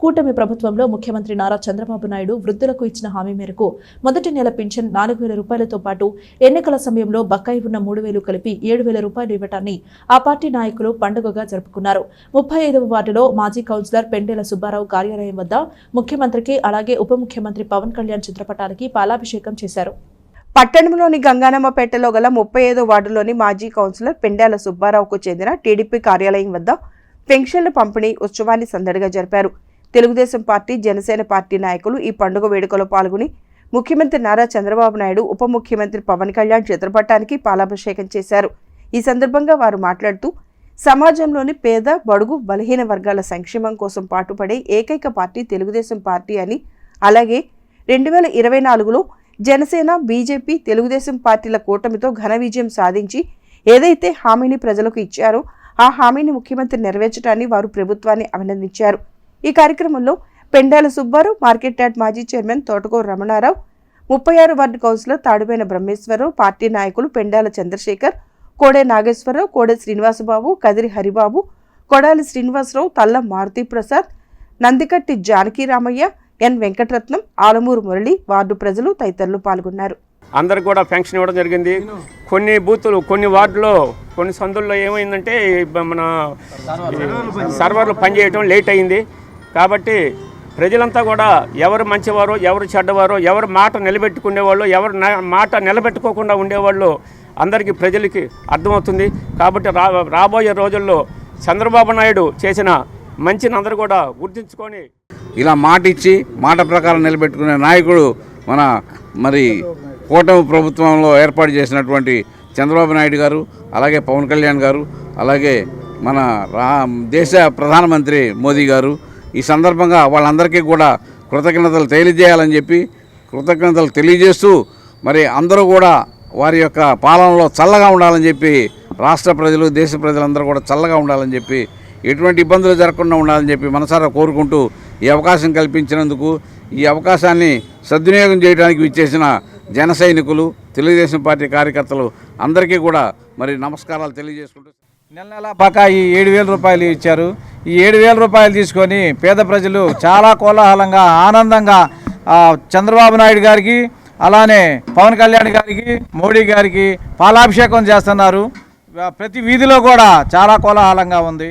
కూటమి ప్రభుత్వంలో ముఖ్యమంత్రి నారా చంద్రబాబు నాయుడు వృద్ధులకు ఇచ్చిన హామీ మేరకు మొదటి నెల పింఛన్ 4,000 రూపాయలతో పాటు ఎన్నికల సమయంలో బకాయి ఉన్న 3,000 కలిపి 7,000 రూపాయలు ఇవ్వటాన్ని ఆ పార్టీ నాయకులు పండుగగా జరుపుకున్నారు. 35వ వార్డులో మాజీ కౌన్సిలర్ పెండేల సుబ్బారావు కార్యాలయం వద్ద ముఖ్యమంత్రికి అలాగే ఉప ముఖ్యమంత్రి పవన్ కళ్యాణ్ చిత్రపటాలకి పాలాభిషేకం చేశారు. పట్టణంలోని గంగానమ్మపేటలో గల 35వ వార్డులోని మాజీ కౌన్సిలర్ పెండేల సుబ్బారావుకు చెందిన టీడీపీ కార్యాలయం వద్ద పెన్షన్ల పంపిణీ ఉత్సవాన్ని సందడిగా జరిపారు. తెలుగుదేశం పార్టీ, జనసేన పార్టీ నాయకులు ఈ పండుగ వేడుకలో పాల్గొని ముఖ్యమంత్రి నారా చంద్రబాబు నాయుడు, ఉప ముఖ్యమంత్రి పవన్ కళ్యాణ్ చిత్రపటానికి పాలాభిషేకం చేశారు. ఈ సందర్భంగా వారు మాట్లాడుతూ సమాజంలోని పేద, బడుగు, బలహీన వర్గాల సంక్షేమం కోసం పాటుపడే ఏకైక పార్టీ తెలుగుదేశం పార్టీ అని, అలాగే 2024లో జనసేన, బీజేపీ, తెలుగుదేశం పార్టీల కూటమితో ఘన విజయం సాధించి ఏదైతే హామీని ప్రజలకు ఇచ్చారో ఆ హామీని ముఖ్యమంత్రి నెరవేర్చడాన్ని వారు ప్రభుత్వాన్ని అభినందించారు. ఈ కార్యక్రమంలో పెండాల సుబ్బారావు, మార్కెట్ యార్డ్ మాజీ chairman Thotakura Ramanarao, 36 ward councillor Tadubaina Brahmeswararao, party నాయకులు పెండాల చంద్రశేఖర్, కోడే నాగేశ్వరరావు, కోడే శ్రీనివాసబాబు, కదిరి హరిబాబు, కొడాలి శ్రీనివాసరావు, తల్ల మారుతి ప్రసాద్, నందికట్టి జానకి రామయ్య, ఎన్ వెంకటరత్నం, ఆలమూరు మురళి, వార్డు ప్రజలు తదితరులు పాల్గొన్నారు. అందరికి కూడా పెన్షన్ ఇవ్వడం జరిగింది. కొన్ని బూతులు, కొన్ని వార్డులో, కొన్ని సందుల్లో ఏమైందంటే మన సర్వర్లు పనిచేయటం లేట్ అయింది. కాబట్టి ప్రజలంతా కూడా ఎవరు మంచివారో, ఎవరు చెడ్డవారో, ఎవరు మాట నిలబెట్టుకునేవాళ్ళు, ఎవరు మాట నిలబెట్టుకోకుండా ఉండేవాళ్ళు అందరికీ ప్రజలకి అర్థమవుతుంది. కాబట్టి రాబోయే రోజుల్లో చంద్రబాబు నాయుడు చేసిన మంచిని అందరూ కూడా గుర్తించుకొని ఇలా మాట ఇచ్చి మాట ప్రకారం నిలబెట్టుకునే నాయకుడు మరి కూటమి ప్రభుత్వంలో ఏర్పాటు చేసినటువంటి చంద్రబాబు నాయుడు గారు, అలాగే పవన్ కళ్యాణ్ గారు, అలాగే మన దేశ ప్రధానమంత్రి మోదీ గారు. ఈ సందర్భంగా వాళ్ళందరికీ కూడా కృతజ్ఞతలు తెలియజేస్తూ మరి అందరూ కూడా వారి యొక్క పాలనలో చల్లగా ఉండాలని చెప్పి, రాష్ట్ర ప్రజలు, దేశ ప్రజలందరూ కూడా చల్లగా ఉండాలని చెప్పి, ఎటువంటి ఇబ్బందులు జరగకుండా ఉండాలని చెప్పి మనసారా కోరుకుంటూ ఈ అవకాశం కల్పించినందుకు, ఈ అవకాశాన్ని సద్వినియోగం చేయడానికి విచ్చేసిన జన సైనికులు, తెలుగుదేశం పార్టీ కార్యకర్తలు అందరికీ కూడా మరి నమస్కారాలు తెలియజేసుకుంటూ, నెల బకాయి 7,000 రూపాయలు ఇచ్చారు. ఈ 7,000 రూపాయలు తీసుకొని పేద ప్రజలు చాలా కోలాహలంగా, ఆనందంగా చంద్రబాబు నాయుడు గారికి, అలానే పవన్ కళ్యాణ్ గారికి, మోడీ గారికి పాలాభిషేకం చేస్తున్నారు. ప్రతి వీధిలో కూడా చాలా కోలాహలంగా ఉంది.